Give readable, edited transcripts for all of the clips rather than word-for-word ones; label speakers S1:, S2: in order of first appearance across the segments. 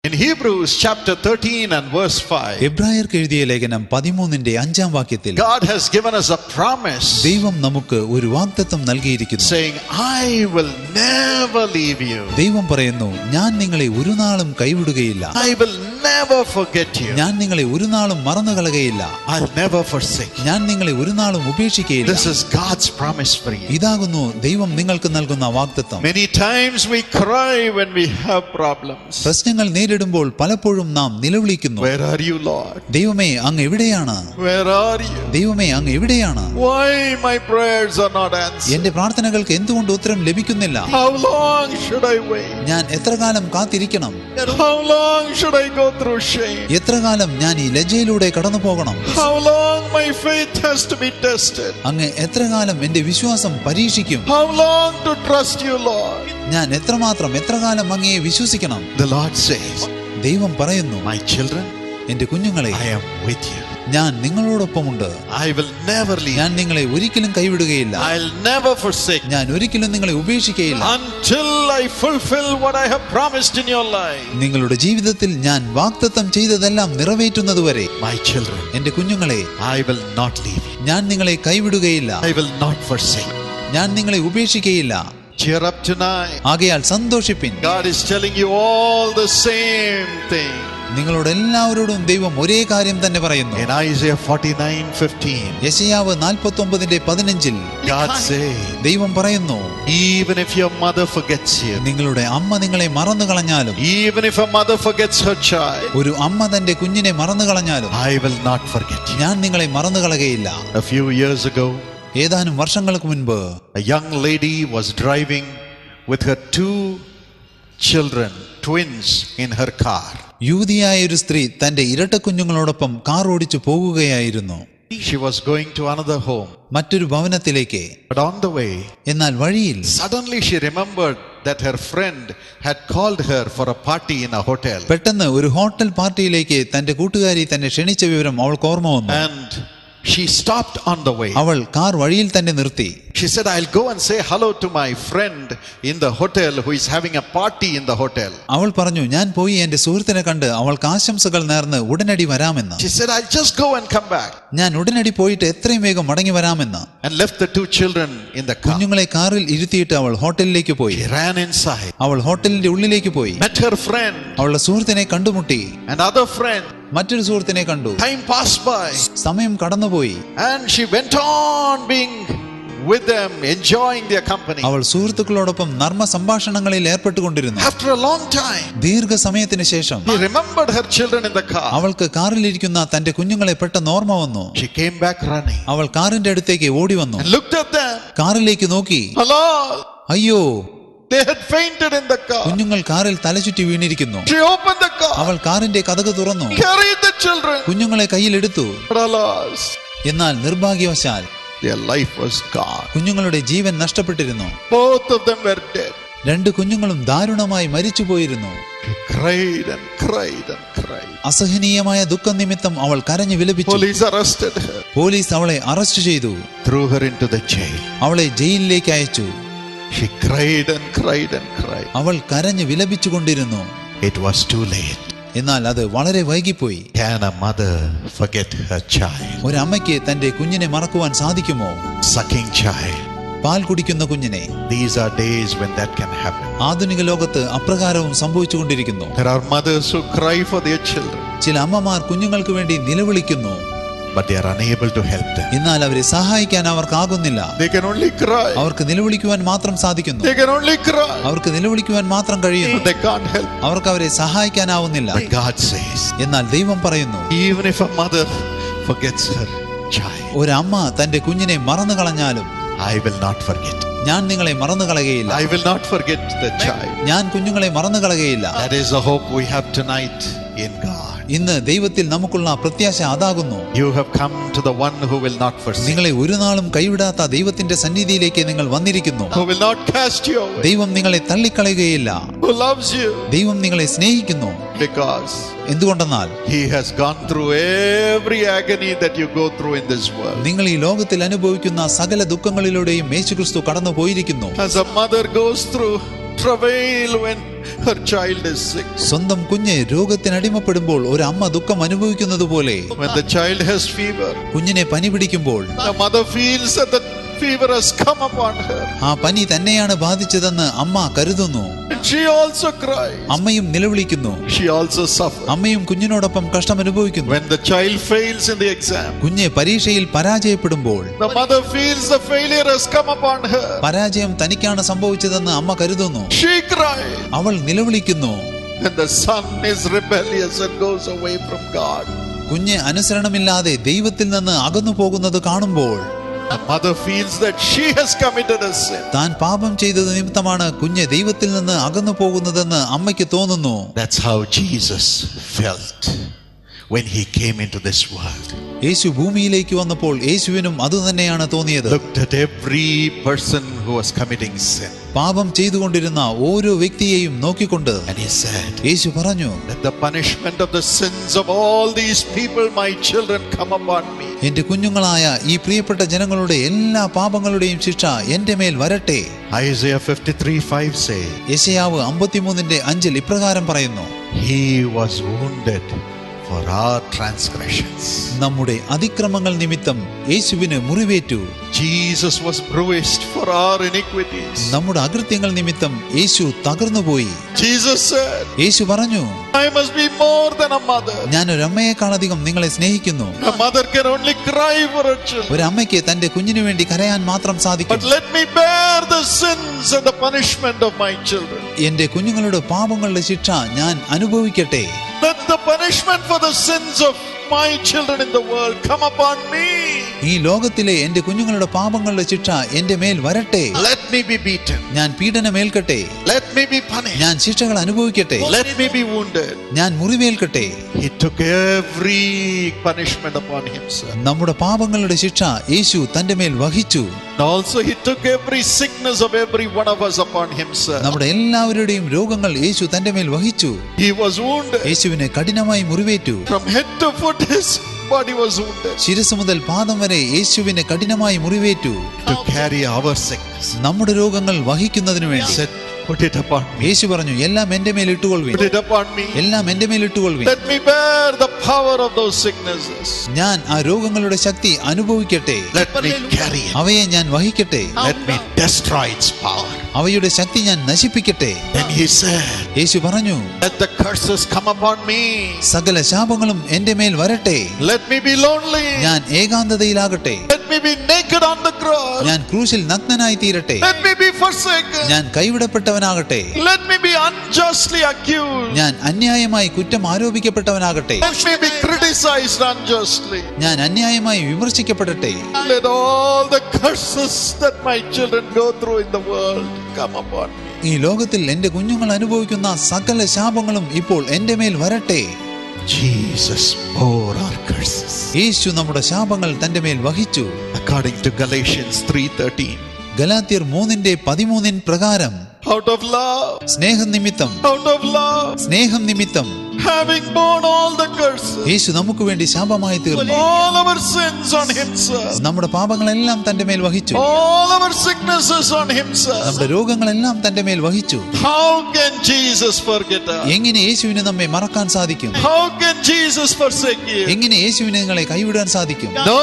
S1: In Hebrews chapter 13 and verse 5,
S2: എബ്രായർക്ക് എഴുതിയ ലേഖനം 13ന്റെ 5-ാം വാക്യത്തിൽ
S1: God has given us a promise,
S2: ദൈവം നമുക്ക് ഒരു വാഗ്ദത്തം നൽകിയിരിക്കുന്നു,
S1: saying, I will never leave you.
S2: ദൈവം പറയുന്നു, ഞാൻ നിങ്ങളെ ഒരു നാളും കൈവിടുകയില്ല,
S1: I will never forget you.
S2: ഞാൻ നിങ്ങളെ ഒരു നാളും മറന്നുകളയുകയില്ല,
S1: I'll never forsake you.
S2: ഞാൻ നിങ്ങളെ ഒരു നാളും ഉപേക്ഷിക്കുകയില്ല.
S1: This is God's promise for you.
S2: ഇതാകുന്നു ദൈവം നിങ്ങൾക്ക് നൽകുന്ന വാഗ്ദത്തം.
S1: Many times we cry when we have problems.
S2: പ്രശ്നങ്ങൾ നേരിടുമ്പോൾ പലപ്പോഴും നാം നിലവിളിക്കുന്നു,
S1: Where are you, Lord?
S2: ദൈവമേ അങ്ങ് എവിടെയാണ്,
S1: Where are you?
S2: ദൈവമേ അങ്ങ് എവിടെയാണ്,
S1: Why my prayers are not answered?
S2: എന്റെ പ്രാർത്ഥനകൾക്ക് എന്തുകൊണ്ട് ഉത്തരം ലഭിക്കുന്നില്ല,
S1: How long should I wait?
S2: ഞാൻ എത്ര കാലം കാത്തിരിക്കണം,
S1: How long should I go through shame?
S2: എത്ര കാലം ഞാൻ ഈ ലജ്ജയിലൂടെ കടന്നു പോകണം,
S1: How long my faith has to be tested?
S2: അങ്ങ് എത്ര കാലം എന്റെ വിശ്വാസം പരീക്ഷിക്കും,
S1: How long to trust you, Lord?
S2: ഞാൻ എത്ര കാലം അങ്ങയെ വിശ്വസിക്കണം.
S1: The Lord says,
S2: ദൈവം പറയുന്നു,
S1: my children,
S2: എന്റെ കുഞ്ഞുങ്ങളെ,
S1: I am with you.
S2: ഞാൻ നിങ്ങളോടൊപ്പമുണ്ട്,
S1: I will never leave.
S2: ഞാൻ നിങ്ങളെ ഒരിക്കലും കൈവിടുകയില്ല,
S1: I'll never forsake
S2: ഞാൻ ഒരിക്കലും നിങ്ങളെ ഉപേക്ഷിക്കുകയില്ല,
S1: until I fulfill what I have promised in your life.
S2: നിങ്ങളുടെ ജീവിതത്തിൽ ഞാൻ വാഗ്ദത്തം ചെയ്തതെല്ലാം നിറവേറ്റുന്നതുവരെ.
S1: My children,
S2: എന്റെ കുഞ്ഞുങ്ങളെ,
S1: I will not leave you.
S2: ഞാൻ നിങ്ങളെ കൈവിടുകയില്ല,
S1: I will not forsake you.
S2: ഞാൻ നിങ്ങളെ ഉപേക്ഷിക്കുകയില്ല.
S1: Cheer up tonight.
S2: ആകയാൽ സന്തോഷിപ്പിൻ.
S1: God is telling you all the same thing.
S2: നിങ്ങളോട് എല്ലാവരോടും ദൈവം ഒരേ കാര്യം തന്നെ പറയുന്നു.
S1: In Isaiah 49:15,
S2: യെശയ്യാവ് 49:15
S1: God says,
S2: ദൈവം പറയുന്നു,
S1: even if your mother forgets you,
S2: നിങ്ങളുടെ അമ്മ നിങ്ങളെ മറന്നു കളഞ്ഞാലും,
S1: even if a mother forgets her child,
S2: ഒരു അമ്മ തന്റെ കുഞ്ഞിനെ മറന്നു കളഞ്ഞാലും,
S1: I will not forget you.
S2: ഞാൻ നിങ്ങളെ മറന്നു കളയുകയില്ല.
S1: A few years ago,
S2: ഏതാനും വർഷങ്ങൾക്ക് മുൻപ്
S1: a young lady was driving with her 2 children, twins, in her car.
S2: യുവതിയായ ഒരു സ്ത്രീ തന്റെ ഇരട്ട കുഞ്ഞുങ്ങളോടൊപ്പം കാർ ഓടിച്ചു പോകുകയായിരുന്നു.
S1: She was going to another home.
S2: മറ്റൊരു ഭവനത്തിലേക്ക്.
S1: But on the way,
S2: എന്നാൽ വഴിയിൽ
S1: suddenly she remembered that her friend had called her for a party in a hotel.
S2: പെട്ടെന്ന് ഒരു ഹോട്ടൽ പാർട്ടിയിലേക്ക് തന്റെ കൂട്ടുകാരി തന്നെ ക്ഷണിച്ച വിവരം അവൾക്ക് ഓർമ്മ വന്നു.
S1: And she stopped on the way.
S2: അവൾ കാർ വഴിയിൽ തന്നെ നിർത്തി.
S1: She said, I'll go and say hello to my friend in the hotel who is having a party in the hotel.
S2: അവൾ പറഞ്ഞു, ഞാൻ പോയി എന്റെ സുഹൃത്തിനെ കണ്ട് അവൾക്ക് ആശംസകൾ നേർന്ന് ഉടനടി വരാമെന്ന്.
S1: She said, I'll just go and come back.
S2: ഞാൻ ഉടനടി പോയിട്ട് എത്രയും വേഗം മടങ്ങി വരാമെന്ന്.
S1: And left the 2 children in the car.
S2: കുഞ്ഞുങ്ങളെ കാറിൽ ഇരുത്തിയിട്ട് അവൾ ഹോട്ടലിലേക്ക് പോയി.
S1: She ran inside.
S2: അവൾ ഹോട്ടലിന്റെ ഉള്ളിലേക്ക് പോയി.
S1: Met her friend.
S2: അവളുടെ സുഹൃത്തിനെ കണ്ടുമുട്ടി.
S1: Another friend.
S2: മറ്റൊരു സുഹൃത്തിനെ കണ്ടു.
S1: Time passed by.
S2: സമയം കടന്നുപോയി.
S1: And she went on being with them, enjoying their company.
S2: അവൾ സുഹൃത്തുക്കളോടൊപ്പം നർമ്മ സംഭാഷണങ്ങളിൽ ഏർപ്പെട്ടുകൊണ്ടിരുന്നു.
S1: After a long time,
S2: ദീർഘസമയത്തിന് ശേഷം
S1: she remembered her children in the car.
S2: അവൾക്ക് കാറിലിരിക്കുന്ന തന്റെ കുഞ്ഞുങ്ങളെ പെട്ടെന്ന് ഓർമ്മ വന്നു.
S1: She came back running.
S2: അവൾ കാറിന്റെ അടുത്തേക്ക് ഓടി വന്നു.
S1: And looked at them.
S2: കാറിലേക്ക് നോക്കി.
S1: Hello.
S2: അയ്യോ,
S1: They had fainted in the car.
S2: കുഞ്ഞുങ്ങൾ കാറിൽ തലചുറ്റി വീണിരിക്കുന്നു.
S1: She opened the car.
S2: അവൾ കാറിന്റെ കതക് തുറന്നു.
S1: Carried the children.
S2: കുഞ്ഞുങ്ങളെ കയ്യിലെടുത്തു.
S1: But alas,
S2: എന്നാൽ നിർഭാഗ്യവശാൽ
S1: their life was gone.
S2: കുഞ്ഞുങ്ങളുടെ ജീവൻ നഷ്ടപ്പെട്ടിരുന്നു.
S1: Both of them were dead.
S2: 2 കുഞ്ഞുങ്ങളും ദാരുണമായി മരിച്ചുപോയിരുന്നു.
S1: She cried and cried and cried.
S2: അസഹനീയമായ ദുഃഖം നിമിത്തം അവൾ കരഞ്ഞു വിലപിച്ചു.
S1: Police arrested her.
S2: പോലീസ് അവളെ അറസ്റ്റ് ചെയ്തു.
S1: Threw her into the jail.
S2: അവളെ ജയിലിലേക്ക് അയച്ചു.
S1: She cried and cried and cried.
S2: അവൾ കരഞ്ഞു വിലപിച്ചുകൊണ്ടിരുന്നു.
S1: It was too late.
S2: എന്നാൽ അത് വളരെ വൈകിപ്പോയി.
S1: Can a mother forget her child?
S2: ഒരമ്മയ്ക്ക് തന്റെ കുഞ്ഞിനെ മറക്കുവാൻ സാധിക്കുമോ?
S1: Sucking child.
S2: പാൽ കുടിക്കുന്ന കുഞ്ഞിനെ.
S1: These are days when that can happen.
S2: ആധുനിക ലോകത്ത് അപ്രകാരവും സംഭവിച്ചുകൊണ്ടിരിക്കുന്നു.
S1: There are mothers who cry for their children.
S2: ചില അമ്മമാർ കുഞ്ഞുങ്ങൾക്ക് വേണ്ടി നിലവിളിക്കുന്നു.
S1: But they are unable to help them.
S2: എന്നാൽ അവരെ സഹായിക്കാൻ അവർക്കാകുന്നില്ല.
S1: They can only cry.
S2: അവർക്ക് നിലവിളിക്കുവാൻ മാത്രം സാധിക്കുന്നു.
S1: They can only cry.
S2: അവർക്ക് നിലവിളിക്കുവാൻ മാത്രം കഴിയുന്നു.
S1: They can't help.
S2: അവർക്ക് അവരെ സഹായിക്കാനാവുന്നില്ല.
S1: But God says,
S2: എന്നാൽ ദൈവം പറയുന്നു,
S1: even if a mother forgets her child,
S2: ഒരമ്മ തന്റെ കുഞ്ഞിനെ മറന്നു കളഞ്ഞാലും
S1: I will not forget.
S2: ഞാൻ നിങ്ങളെ മറന്നു കളയുകയില്ല.
S1: I will not forget the child.
S2: ഞാൻ കുഞ്ഞുങ്ങളെ മറന്നു കളയുകയില്ല.
S1: That is the hope we have tonight in God.
S2: ഇന്ന് ദൈവത്തിൽ നമുക്കുള്ള പ്രത്യാശ അതാകുന്നു.
S1: You have come to the one who will not forsake.
S2: നിങ്ങളെ ഒരു നാളും കൈവിടാത്ത ദൈവത്തിന്റെ സന്നിധിയിലേക്ക് നിങ്ങൾ വന്നിരിക്കുന്നു.
S1: Who will not cast you away.
S2: ദൈവം നിങ്ങളെ തള്ളിക്കളയുകയില്ല.
S1: Who loves you.
S2: ദൈവം നിങ്ങളെ സ്നേഹിക്കുന്നു.
S1: Because
S2: എന്തുകൊണ്ടെന്നാൽ
S1: He has gone through every agony that you go through in this world.
S2: നിങ്ങൾ ഈ ലോകത്തിൽ അനുഭവിക്കുന്ന സകല ദുഃഖങ്ങളിലൂടെയും യേശുക്രിസ്തു കടന്നു പോയിരിക്കുന്നു.
S1: As a mother goes through travail when her child is sick.
S2: സ്വന്തം കുഞ്ഞ് രോഗത്തിന് അടിമപ്പെടുമ്പോൾ ഒരു അമ്മ ദുഃഖം അനുഭവിക്കുന്നത് പോലെ,
S1: When the child has fever,
S2: കുഞ്ഞിനെ പനി പിടിക്കുമ്പോൾ
S1: the mother feels that the fever has come upon her.
S2: ആ പനി തന്നെയാണ് ബാധിച്ചതെന്ന് അമ്മ കരുതുന്നു.
S1: And she also cries.
S2: അമ്മയും നിലവിളിക്കുന്നു.
S1: She also suffers.
S2: അമ്മയും കുഞ്ഞിനോടൊപ്പം കഷ്ടം അനുഭവിക്കുന്നു.
S1: When the child fails in the exam,
S2: കുഞ്ഞ് പരീക്ഷയിൽ പരാജയപ്പെടുമ്പോൾ
S1: the mother feels the failure has come upon her.
S2: പരാജയം തനിക്കാണ് സംഭവിച്ചതെന്ന് അമ്മ കരുതുന്നു.
S1: She cries.
S2: അവൾ നിലവിളിക്കുന്നു.
S1: When the son is rebellious and goes away from God,
S2: കുഞ്ഞ് അനുസരണമില്ലാതെ ദൈവത്തിൽ നിന്ന് അകന്നു പോകുന്നത് കാണുമ്പോൾ
S1: the mother feels that she has committed a sin.
S2: താൻ പാപം ചെയ്തത് നിമിത്തമാണ് കുഞ്ഞ് ദൈവത്തിൽ നിന്ന് അകന്നു പോകുന്നതെന്ന് അമ്മയ്ക്ക് തോന്നുന്നു.
S1: That's how Jesus felt when he came into this world.
S2: യേശു ഭൂമിയിലേക്ക് വന്നപ്പോൾ യേശുവിനും അതുതന്നെയാണ് തോന്നിയത്.
S1: Looked at every person who was committing sin,
S2: പാപം ചെയ്തുകൊണ്ടിരുന്ന ഓരോ വ്യക്തിയെയും നോക്കിക്കൊണ്ട്
S1: and he said,
S2: യേശു പറഞ്ഞു,
S1: let the punishment of the sins of all these people, my children, come upon me.
S2: എന്റെ കുഞ്ഞുങ്ങളായ ഈ പ്രിയപ്പെട്ട ജനങ്ങളുടെ എല്ലാ പാപങ്ങളുടെയും ശിക്ഷ എന്റെ മേൽ വരട്ടെ.
S1: Isaiah 53:5 say,
S2: യെശയ്യാവ് 53:5 ഇപ്രകാരം പറയുന്നു,
S1: he was wounded for our transgressions.
S2: നമ്മുടെ അതിക്രമങ്ങൾ നിമിത്തം യേശുവിന് മുറിവേറ്റു.
S1: Jesus was bruised for our iniquities.
S2: നമ്മുടെ അകൃത്യങ്ങൾ നിമിത്തം യേശു തകർന്നുപോയി.
S1: Jesus said,
S2: യേശു പറഞ്ഞു,
S1: I must be more than a mother.
S2: ഞാൻ ഒരു അമ്മയെക്കാളധികം നിങ്ങളെ സ്നേഹിക്കുന്നു.
S1: A mother can only cry for her children.
S2: ഒരു അമ്മയ്ക്ക് തന്റെ കുഞ്ഞിനു വേണ്ടി കരയാൻ മാത്രം സാധിക്കും.
S1: But let me bear the sins and the punishment of my children.
S2: എന്റെ കുഞ്ഞുങ്ങളുടെ പാപങ്ങളുടെ ശിക്ഷ ഞാൻ അനുഭവിക്കട്ടെ.
S1: Let the punishment for the sins of my children in the world come upon me.
S2: ഈ ലോകത്തിലെ എന്റെ കുഞ്ഞുങ്ങളുടെ പാപങ്ങളുടെ ശിക്ഷ എന്റെ മേൽ വരട്ടെ.
S1: Let me be beaten.
S2: ഞാൻ പീഡനമേൽക്കട്ടെ.
S1: Let me be punished.
S2: ഞാൻ ശിക്ഷകൾ അനുഭവിക്കട്ടെ.
S1: Let me be wounded.
S2: ഞാൻ മുറിവേൽക്കട്ടെ.
S1: He took every punishment upon himself.
S2: നമ്മുടെ പാപങ്ങളുടെ ശിക്ഷ യേശു തന്റെ മേൽ വഹിച്ചു.
S1: Also he took every sickness of every one of us upon himself.
S2: നമ്മുടെ എല്ലാവരുടെയും രോഗങ്ങൾ യേശു തന്റെ മേൽ വഹിച്ചു.
S1: He was wounded.
S2: യേശുവിനെ കഠിനമായി മുറിവേറ്റു.
S1: From head to foot his body was wounded.
S2: ശിരസ് മുതൽ പാദം വരെ യേശുവിനെ കഠിനമായി മുറിവേറ്റു.
S1: To carry our sickness.
S2: നമ്മുടെ രോഗങ്ങൾ വഹിക്കുന്നതിനു വേണ്ടി.
S1: Said, put it upon me.
S2: യേശു പറഞ്ഞു, എല്ലാം എന്റെ മേൽ ഇട്ടുകൊള്ളുവിൻ.
S1: Put it upon me.
S2: എല്ലാം എന്റെ മേൽ ഇട്ടുകൊള്ളുവിൻ.
S1: Let me bear the power of those sicknesses.
S2: ഞാൻ ആ രോഗങ്ങളുടെ ശക്തി അനുഭവിക്കട്ടെ.
S1: Let me carry it.
S2: അവയെ ഞാൻ വഹിക്കട്ടെ.
S1: Let me destroy its power.
S2: അവയുടെ ശക്തി ഞാൻ നശിപ്പിക്കട്ടെ.
S1: Then he said,
S2: യേശു പറഞ്ഞു,
S1: let the curses come upon me.
S2: സകല ശാപങ്ങളും എന്റെ മേൽ വരട്ടെ.
S1: Let me be lonely.
S2: ഞാൻ ഏകാന്തതയിലാകട്ടെ.
S1: Let me be naked on the cross.
S2: ഞാൻ ക്രൂശിൽ നഗ്നനായി തീരട്ടെ.
S1: Let me be forsaken.
S2: ഞാൻ കൈവിടപ്പെട്ടവനാകട്ടെ.
S1: Let me be unjustly accused.
S2: ഞാൻ അന്യായമായി കുറ്റം ആരോപിക്കപ്പെട്ടവനാകട്ടെ.
S1: Let me be criticized unjustly.
S2: ഞാൻ അന്യായമായി വിമർശിക്കപ്പെടട്ടെ.
S1: Let all the curses that my children go through in the world come upon me.
S2: ഈ ലോകത്തിൽ എന്റെ കുഞ്ഞുങ്ങൾ അനുഭവിക്കുന്ന സകല ശാപങ്ങളും ഇപ്പോൾ എന്റെ മേൽ വരട്ടെ.
S1: Jesus bore our curses.
S2: യേശു നമ്മുടെ ശാപങ്ങൾ തന്റെ മേൽ വഹിച്ചു.
S1: According to Galatians 3:13.
S2: ഗലാത്യർ 3:13 പ്രകാരം,
S1: Out of love.
S2: സ്നേഹം നിമിത്തം,
S1: Out of love.
S2: സ്നേഹം നിമിത്തം
S1: Having borne all the curses.
S2: യേശു നമുക്ക് വേണ്ടി ശാപമായി തീർന്നു.
S1: All our sins on himself.
S2: നമ്മുടെ പാപങ്ങളെല്ലാം തന്റെ മേൽ വഹിച്ചു.
S1: All our sicknesses on himself.
S2: നമ്മുടെ രോഗങ്ങളെല്ലാം തന്റെ മേൽ വഹിച്ചു.
S1: How can Jesus forget us?
S2: എങ്ങനെ യേശുവിനെ നമ്മെ മറക്കാൻ സാധിക്കും?
S1: How can Jesus forsake you?
S2: എങ്ങനെ യേശുവിനെ നിങ്ങളെ കൈവിടാൻ സാധിക്കും?
S1: No.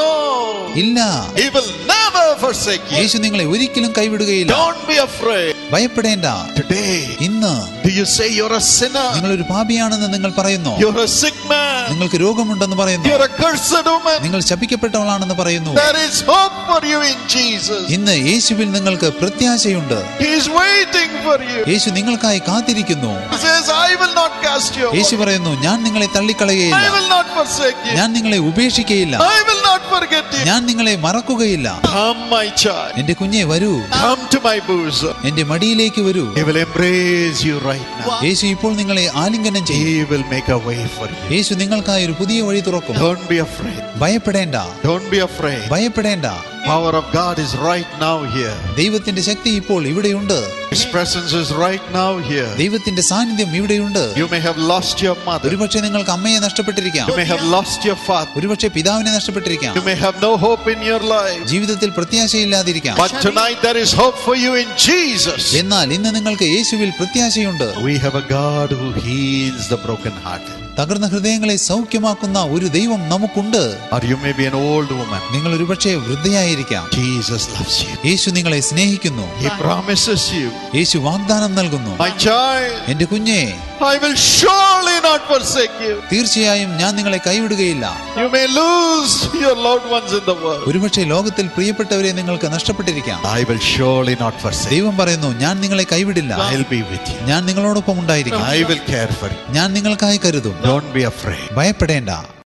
S2: ഇല്ല.
S1: He will never forsake you.
S2: യേശു നിങ്ങളെ ഒരിക്കലും കൈവിടുകയില്ല.
S1: Don't be afraid.
S2: ഭയപ്പെടേണ്ട.
S1: Today,
S2: ഇന്ന്
S1: do you say you're a sinner?
S2: നിങ്ങളൊരു പാപിയാണെന്ന് നിങ്ങൾ പറയുന്നു.
S1: You're a sick man.
S2: നിങ്ങൾക്ക് രോഗമുണ്ടെന്ന് പറയുന്നു.
S1: You're a cursed woman.
S2: നിങ്ങൾ ശപിക്കപ്പെട്ടവളാണെന്ന് പറയുന്നു.
S1: There is hope for you in Jesus.
S2: ഇന്ന് യേശുവിൽ നിങ്ങൾക്ക് പ്രത്യാശയുണ്ട്.
S1: He is waiting for you.
S2: യേശു നിങ്ങൾക്കായി കാത്തിരിക്കുന്നു.
S1: He says, I will not cast you
S2: Yeshu
S1: away.
S2: പറയുന്നു, ഞാൻ നിങ്ങളെ തള്ളിക്കളയുകയില്ല.
S1: I will not forsake you.
S2: ഞാൻ നിങ്ങളെ ഉപേക്ഷിക്കുകയില്ല.
S1: I will not forget you.
S2: ഞാൻ നിങ്ങളെ മറക്കുകയില്ല.
S1: Come, my child.
S2: എന്റെ കുഞ്ഞെ വരൂ.
S1: Come to my bosom.
S2: എന്റെ മടിയിലേക്ക് വരൂ.
S1: He will embrace you right now.
S2: യേശു ഇപ്പോൾ നിങ്ങളെ ആലിംഗനം ചെയ്യും.
S1: He will make a way for you.
S2: യേശു നിങ്ങൾക്കായി ഒരു പുതിയ വഴി തുറക്കും.
S1: Don't be afraid.
S2: ഭയപ്പെടേണ്ട.
S1: Don't be afraid.
S2: ഭയപ്പെടേണ്ട.
S1: power of God is right now here.
S2: ദൈവത്തിന്റെ ശക്തി ഇപ്പോൾ ഇവിടെയുണ്ട്.
S1: His presence is right now here.
S2: ദൈവത്തിന്റെ സാന്നിധ്യം ഇവിടെയുണ്ട്.
S1: You may have lost your mother.
S2: ഒരുപക്ഷെ നിങ്ങൾക്ക് അമ്മയെ നഷ്ടപ്പെട്ടിരിക്കാം.
S1: You may have lost your father.
S2: ഒരുപക്ഷെ പിതാവിനെ നഷ്ടപ്പെട്ടിരിക്കാം.
S1: You may have no hope in your life.
S2: ജീവിതത്തിൽ പ്രത്യാശയില്ലാതിരിക്കാം.
S1: But tonight there is hope for you in Jesus.
S2: എന്നാൽ ഇന്ന് നിങ്ങൾക്ക് യേശുവിൽ പ്രത്യാശയുണ്ട്.
S1: We have a God who heals the brokenhearted.
S2: തകർന്ന ഹൃദയങ്ങളെ സൗഖ്യമാക്കുന്ന ഒരു ദൈവം നമുക്കുണ്ട്.
S1: Or you may be an old woman.
S2: നിങ്ങൾ ഒരുപക്ഷെ വൃദ്ധയായിരിക്കാം.
S1: Jesus loves you.
S2: യേശു നിങ്ങളെ സ്നേഹിക്കുന്നു.
S1: He promises you.
S2: യേശു വാഗ്ദാനം നൽകുന്നു.
S1: My child,
S2: എന്റെ കുഞ്ഞേ,
S1: I will surely not forsake you.
S2: തീർച്ചയായും ഞാൻ നിങ്ങളെ കൈവിടുകയില്ല.
S1: You may lose your loved ones in the world.
S2: ഒരുപക്ഷെ ലോകത്തിൽ പ്രിയപ്പെട്ടവരെ നിങ്ങൾക്ക് നഷ്ടപ്പെട്ടിരിക്കാം.
S1: I will surely not forsake you.
S2: ദൈവം പറയുന്നു, ഞാൻ നിങ്ങളെ കൈവിടില്ല.
S1: I'll be with you.
S2: ഞാൻ നിങ്ങളോടൊപ്പം ഉണ്ടായിരിക്കും.
S1: I will care for you.
S2: ഞാൻ നിങ്ങൾക്കായി കരുതും.
S1: Don't be afraid.
S2: ഭയപ്പെടേണ്ട.